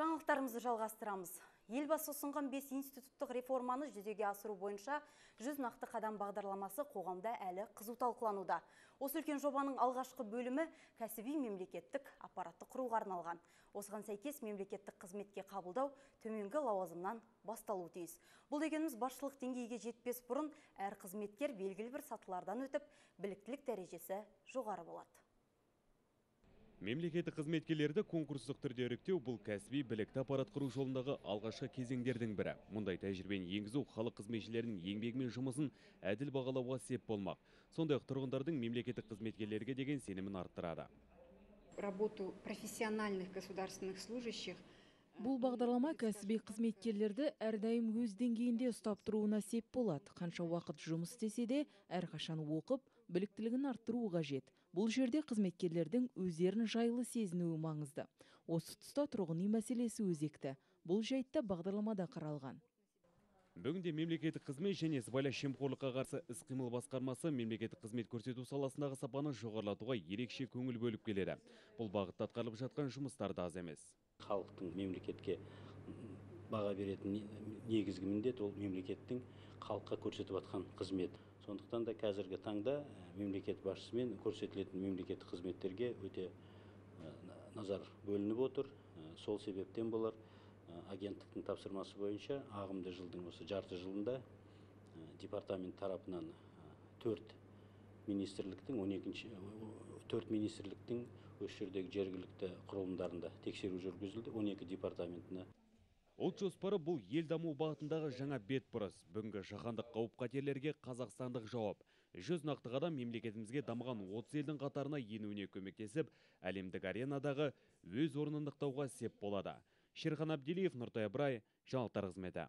Жаңалықтарымызды жалғастырамыз. Елбасы ұсынған 5 институттық реформаны жүзеге асыру бойынша 100 нақты қадам бағдарламасы қоғамда әлі қызу талқылануда. Осы үлкен жобаның алғашқы бөлімі кәсіби мемлекеттік аппаратты құруға арналған. Осыған сәйкес мемлекеттік қызметке қабылдау төменгі лауазымнан басталуы тиіс. Бұл дегеніміз басшылық деңгейге жетпес бұрын әр қызметкер белгілі бір сатылардан өтіп, біліктілік дәрежесі жоғары болады. Мемлекеттік қызметкерлерді конкурстық түрде іріктеу бұл кәсіби білікті аппарат құру жолындағы алғашқы кезеңдердің бірі. Мұндай тәжірибені енгізу халық қызметшілерінің еңбегі мен жұмысын әділ бағалауға сеп болмақ. Сондай-ақ тұрғындардың мемлекеттік қызметкерлерге деген сенімін арттырады. Работу профессиональных государственных служащих. Бұл бағдарлама кәсіби қызметкерлерді әрдайым өз деңгейінде ұстап тұруына сеп болады. Қанша уақыт жұмыс істесе де, әрқашан оқып, біліктілігін арттыру қажет. Бұл жерде қызметкерлердің өздерін жайлы сезінуі маңызды. Осы тұста тұрғын үй мәселесі өзекті. Бұл жайтта бағдарламада қаралған. Бүгінде мемлекеттік қызмет және сыбайлас жемқорлыққа қарсы іс-қимыл басқармасы мемлекеттік қызмет көрсету саласындағы сапаны жоғарылатуға ерекше көңіл бөліп келеді. Бұл бағытта атқарылып жатқан жұмыстар да аз емес. Халықтың мемлекетке баға беретін негізгі міндет ол мемлекеттің халыққа көрсетіп жатқан қызмет. Сондықтан да қазіргі таңда мемлекет басшысымен көрсетілетін мемлекеттік қызметтерге өте назар бөлініп отыр. Сол себептен болар агенттіктің тапсырмасы бойынша ағымды жылдың осы жарты жылында департамент тарапынан 4 министрліктің осы жердегі жергілікті құрылымдарында тексеру жүргізілді, 12 департаментіне. Ұлт жоспары бұл ел даму бағытындағы жаңа бетбұрыс. Бүгінгі жаһандық қауіп-қатерлерге қазақстандық жауап. 100 нақты қадам мемлекетімізге дамыған 30 елдің қатарына енуіне көмектесіп, әлемдік аренадағы өз орнын нықтауға сеп болады. Шерхан Абдилиев, Нұртай Абрай, жаңалықтар қызметі.